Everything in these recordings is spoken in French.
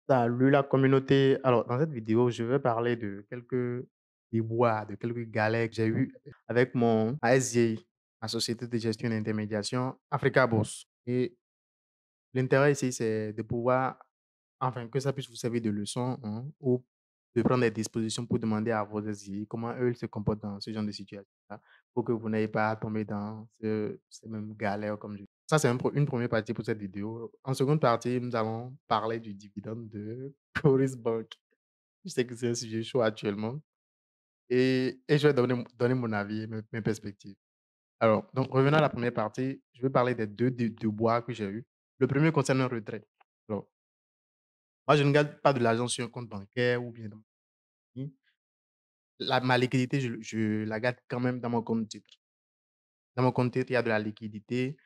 Salut la communauté. Alors, dans cette vidéo, je vais parler de quelques déboires, de quelques galères que j'ai eues avec mon ASGI, ma société de gestion et d'intermédiation Africa Bourse. Et l'intérêt ici, c'est de pouvoir, enfin, que ça puisse vous servir de leçon, hein, ou de prendre des dispositions pour demander à vos ASGI comment eux ils se comportent dans ce genre de situation-là, pour que vous n'ayez pas à tomber dans ces mêmes galères comme je. Ça, c'est une première partie pour cette vidéo. En seconde partie, nous allons parler du dividende de Coris Bank. Je sais que c'est un sujet chaud actuellement et je vais donner mon avis et mes perspectives. Alors, donc, revenons à la première partie. Je vais parler des deux déboires que j'ai eu. Le premier concerne un retrait. Alors, moi, je ne garde pas de l'argent sur un compte bancaire ou bien dans mon pays. Ma liquidité, je la garde quand même dans mon compte titre. Dans mon compte titre, il y a de la liquidité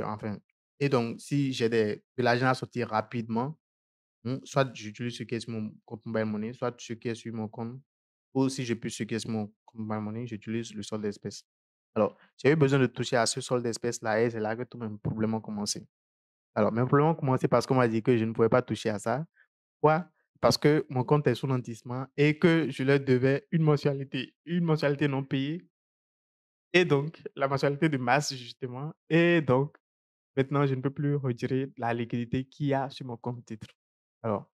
enfin, et donc, si j'ai de l'argent à sortir rapidement, soit j'utilise ce qui est sur mon compte mobile money, soit ce qui est sur mon compte, ou si je peux ce qui est sur mon compte mobile money, j'utilise le solde d'espèces. Alors, j'ai eu besoin de toucher à ce solde d'espèces-là et c'est là que tous mes problèmes ont commencé. Alors, mes problèmes ont commencé parce qu'on m'a dit que je ne pouvais pas toucher à ça. Pourquoi? Parce que mon compte est sous nantissement et que je leur devais une mensualité non payée et donc la mensualité de mars justement. Et donc, maintenant, je ne peux plus retirer la liquidité qu'il y a sur mon compte titre. Alors,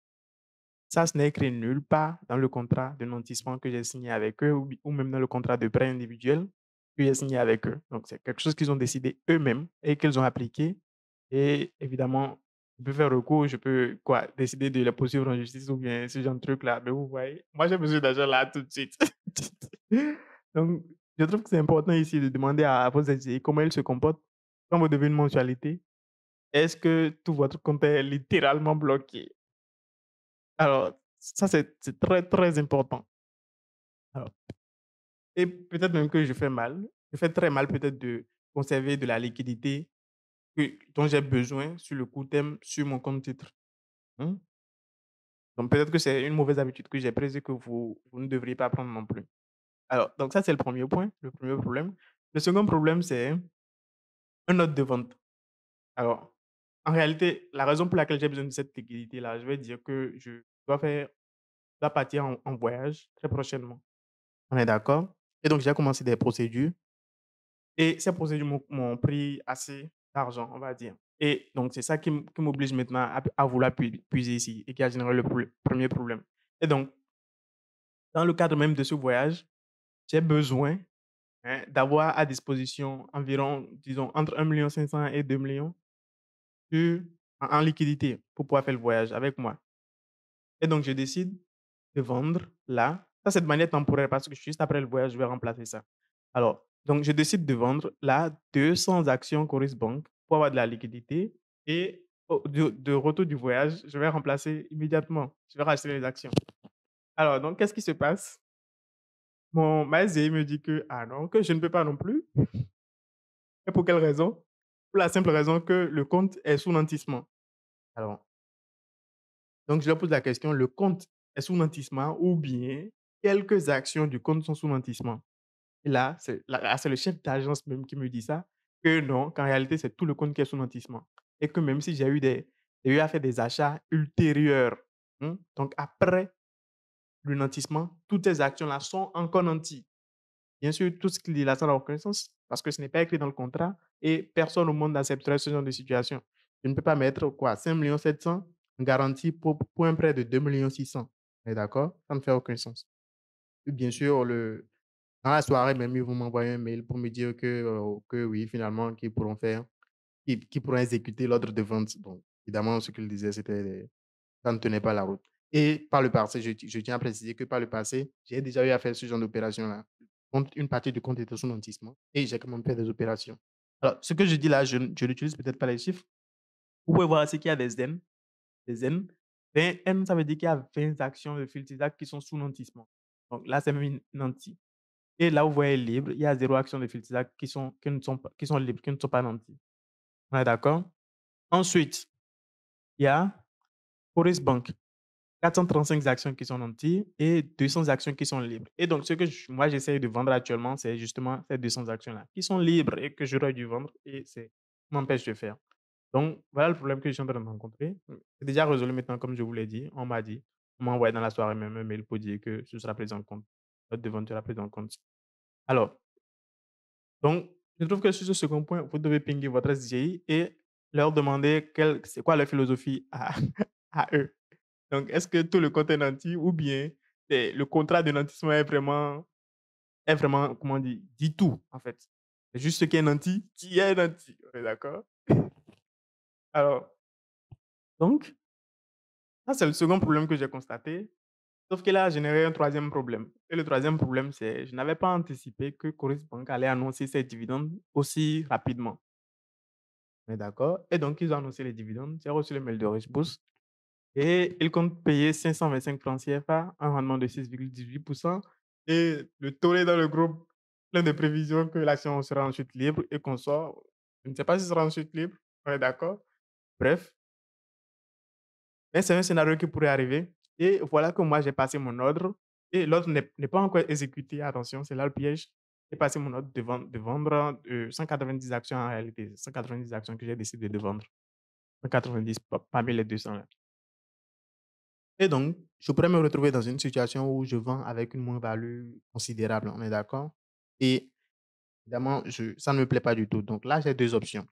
ça, ce n'est écrit nulle part dans le contrat de nantissement que j'ai signé avec eux ou même dans le contrat de prêt individuel que j'ai signé avec eux. Donc, c'est quelque chose qu'ils ont décidé eux-mêmes et qu'ils ont appliqué. Et évidemment, je peux faire recours, je peux quoi, décider de les poursuivre en justice ou bien ce genre de truc-là. Mais vous voyez, moi, j'ai besoin d'argent là tout de suite. Donc, je trouve que c'est important ici de demander à vos aidés comment ils se comportent quand vous devez une mensualité. Est-ce que tout votre compte est littéralement bloqué? Alors, ça, c'est très, très important. Alors, et peut-être même que je fais mal. Je fais très mal peut-être de conserver de la liquidité dont j'ai besoin sur le court terme sur mon compte titre. Hein. Donc, peut-être que c'est une mauvaise habitude que j'ai prise et que vous ne devriez pas prendre non plus. Alors, donc ça, c'est le premier point, le premier problème. Le second problème, c'est un note de vente. Alors, en réalité, la raison pour laquelle j'ai besoin de cette liquidité-là, je vais dire que je dois partir en voyage très prochainement. On est d'accord? Et donc, j'ai commencé des procédures et ces procédures m'ont pris assez d'argent, on va dire. Et donc, c'est ça qui m'oblige maintenant à vouloir puiser ici et qui a généré le premier problème. Et donc, dans le cadre même de ce voyage, j'ai besoin d'avoir à disposition environ, disons, entre 1,5 million et 2 millions sur- en liquidité pour pouvoir faire le voyage avec moi. Et donc, je décide de vendre là. Ça, c'est de manière temporaire parce que juste après le voyage, je vais remplacer ça. Alors, donc, je décide de vendre là 200 actions Coris Bank pour avoir de la liquidité et de retour du voyage, je vais remplacer immédiatement. Je vais racheter les actions. Alors, donc, qu'est-ce qui se passe? Mon maïs me dit que, ah non, que je ne peux pas non plus. Et pour quelle raison? Pour la simple raison que le compte est sous nantissement. Alors, donc, je leur pose la question, le compte est sous nantissement ou bien quelques actions du compte sont sous nantissement? Et là, c'est le chef d'agence même qui me dit ça, que non, qu'en réalité, c'est tout le compte qui est sous nantissement. Et que même si j'ai eu à faire des achats ultérieurs, donc après le nantissement, toutes ces actions-là sont encore nanties. Bien sûr, tout ce qu'il dit là, ça n'a aucun sens parce que ce n'est pas écrit dans le contrat et personne au monde n'accepterait ce genre de situation. Je ne peux pas mettre quoi, 5,7 millions en garantie pour un prêt de 2,6 millions. On est d'accord? Ça ne fait aucun sens. Et bien sûr, dans la soirée, même, ils vont m'envoyer un mail pour me dire que oui, finalement, qu'ils pourront exécuter l'ordre de vente. Donc, évidemment, ce qu'ils disaient, ça ne tenait pas la route. Et par le passé, je tiens à préciser que par le passé, j'ai déjà eu à faire ce genre d'opération-là. Une partie du compte était sous nantissement et j'ai quand même fait des opérations. Alors, ce que je dis là, je n'utilise peut-être pas les chiffres. Vous pouvez voir, c'est qu'il y a des N. Des N. 20 N, ça veut dire qu'il y a 20 actions de Filtisac qui sont sous nantissement. Donc là, c'est même nanti. Et là, vous voyez libre, il y a 0 actions de Filtisac qui sont libres, qui ne sont pas nantis. On est d'accord? Ensuite, il y a Forex Bank. 435 actions qui sont nantis et 200 actions qui sont libres. Et donc, ce que moi, j'essaie de vendre actuellement, c'est justement ces 200 actions-là qui sont libres et que j'aurais dû vendre et c'est m'empêche de faire. Donc, voilà le problème que je suis en train de rencontrer. C'est déjà résolu maintenant, comme je vous l'ai dit. On m'a envoyé dans la soirée même un mail pour dire que ce sera pris en compte. Votre demande sera prise en compte. Alors, donc, je trouve que sur ce second point, vous devez pinguer votre SDI et leur demander c'est quoi leur philosophie à, à eux. Donc, est-ce que tout le compte est nanti ou bien le contrat de nantissement est vraiment, comment on dit tout, en fait. C'est juste ce qui est nanti qui est nanti. On est d'accord? Alors, donc, ça, c'est le second problème que j'ai constaté. Sauf qu'il a généré un troisième problème. Et le troisième problème, c'est je n'avais pas anticipé que Coris Bank allait annoncer ses dividendes aussi rapidement. On est d'accord? Et donc, ils ont annoncé les dividendes. J'ai reçu le mail de Richboost et ils comptent payer 525 francs CFA, un rendement de 6,18%. Et le tollé dans le groupe, plein de prévisions que l'action sera en chute libre et qu'on sort. Je ne sais pas si ce sera en chute libre. On est d'accord? Bref, mais c'est un scénario qui pourrait arriver. Et voilà que moi, j'ai passé mon ordre et l'ordre n'est pas encore exécuté. Attention, c'est là le piège. J'ai passé mon ordre de vendre 190 actions en réalité. 190 actions que j'ai décidé de vendre. 190 parmi les 200 là. Et donc, je pourrais me retrouver dans une situation où je vends avec une moins-value considérable. On est d'accord? Et évidemment, ça ne me plaît pas du tout. Donc là, j'ai deux options.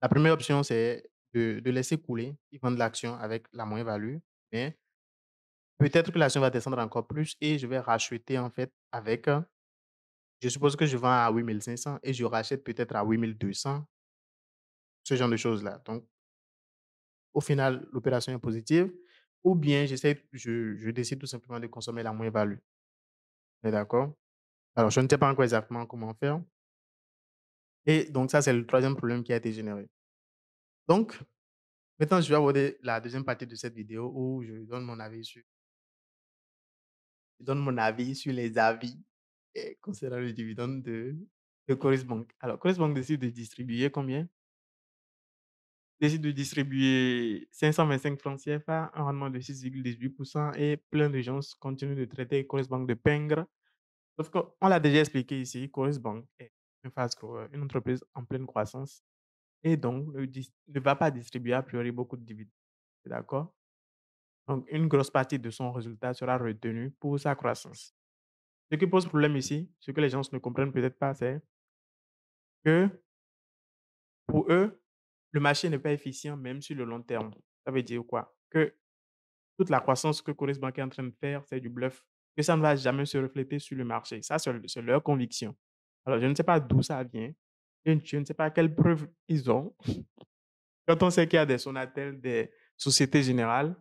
La première option, c'est de laisser couler et vendre l'action avec la moins-value. Mais peut-être que l'action va descendre encore plus et je vais racheter en fait avec, je suppose que je vends à 8 500 et je rachète peut-être à 8 200, ce genre de choses-là. Donc, au final, l'opération est positive ou bien je décide tout simplement de consommer la moins-value. On est d'accord? Alors, je ne sais pas encore exactement comment faire. Et donc, ça, c'est le troisième problème qui a été généré. Donc, maintenant, je vais aborder la deuxième partie de cette vidéo où je donne mon avis sur les avis concernant le dividende de Coris Bank. Alors, Coris Bank décide de distribuer combien? Décide de distribuer 525 francs CFA, un rendement de 6,18% et plein de gens continuent de traiter Coris Bank de pingre. Sauf qu'on l'a déjà expliqué ici, Coris Bank est une fast grower, une entreprise en pleine croissance et donc ne va pas distribuer a priori beaucoup de dividendes. D'accord? Donc, une grosse partie de son résultat sera retenue pour sa croissance. Ce qui pose problème ici, ce que les gens ne comprennent peut-être pas, c'est que pour eux, le marché n'est pas efficient même sur le long terme. Ça veut dire quoi? Que toute la croissance que Coris Bank est en train de faire, c'est du bluff. Que ça ne va jamais se refléter sur le marché. Ça, c'est leur conviction. Alors, je ne sais pas d'où ça vient. Et je ne sais pas quelles preuves ils ont. Quand on sait qu'il y a des Sonatel, des Sociétés Générales,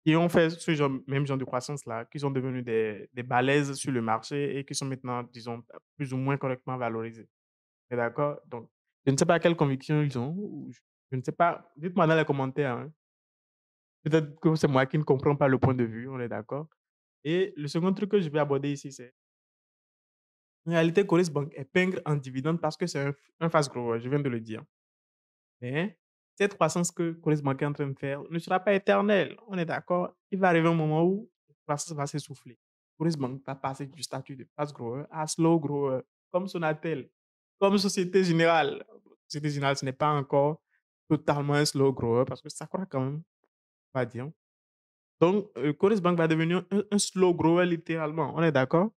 qui ont fait même genre de croissance-là, qui sont devenus des balaises sur le marché et qui sont maintenant, disons, plus ou moins correctement valorisés. Et d'accord? Donc, je ne sais pas quelle conviction ils ont. Je ne sais pas. Dites-moi dans les commentaires, hein. Peut-être que c'est moi qui ne comprends pas le point de vue, on est d'accord? Et le second truc que je vais aborder ici, c'est en réalité, Coris Bank est pingre en dividende parce que c'est un fast grower, je viens de le dire. Mais cette croissance que Coris Bank est en train de faire ne sera pas éternelle, on est d'accord? Il va arriver un moment où la croissance va s'essouffler. Coris Bank va passer du statut de fast grower à slow grower, comme Sonatel, comme Société Générale. Société Générale, ce n'est pas encore totalement un slow grower parce que ça croît quand même, on va dire. Donc, Coris Bank va devenir un slow grower littéralement, on est d'accord?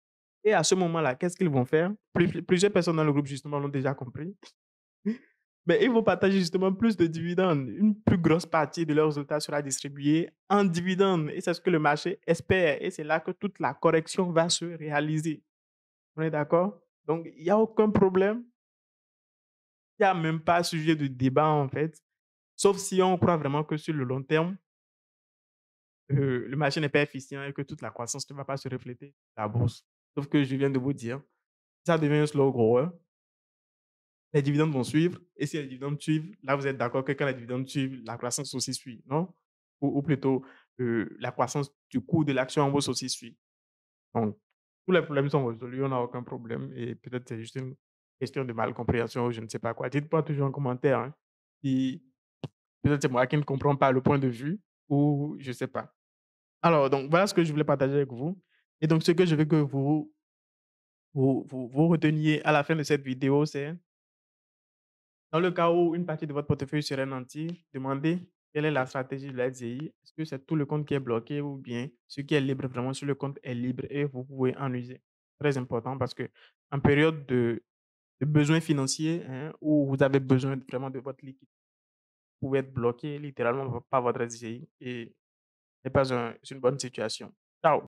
Et à ce moment-là, qu'est-ce qu'ils vont faire? Plusieurs personnes dans le groupe, justement, l'ont déjà compris. Mais ils vont partager justement plus de dividendes. Une plus grosse partie de leurs résultats sera distribuée en dividendes. Et c'est ce que le marché espère. Et c'est là que toute la correction va se réaliser. On est d'accord? Donc, il n'y a aucun problème. Il n'y a même pas sujet de débat, en fait. Sauf si on croit vraiment que sur le long terme, le marché n'est pas efficient et que toute la croissance ne va pas se refléter sur la bourse. Sauf que je viens de vous dire, ça devient un slow grower. Les dividendes vont suivre. Et si les dividendes suivent, là, vous êtes d'accord que quand les dividendes suivent, la croissance aussi suit, non? Ou plutôt, la croissance du cours de l'action en bourse aussi suit. Donc, tous les problèmes sont résolus, on n'a aucun problème. Et peut-être c'est juste une question de malcompréhension ou je ne sais pas quoi. Dites-moi toujours en commentaire, hein, si peut-être c'est moi qui ne comprends pas le point de vue ou je ne sais pas. Alors, donc, voilà ce que je voulais partager avec vous. Et donc, ce que je veux que vous reteniez à la fin de cette vidéo, c'est Dans le cas où une partie de votre portefeuille serait nantie, demandez quelle est la stratégie de la SCI. Est-ce que c'est tout le compte qui est bloqué ou bien ce qui est libre, vraiment sur le compte est libre et vous pouvez en user. Très important parce que en période de besoins financiers, hein, où vous avez besoin vraiment de votre liquide, vous pouvez être bloqué littéralement par votre SCI et c'est pas c'est une bonne situation. Ciao.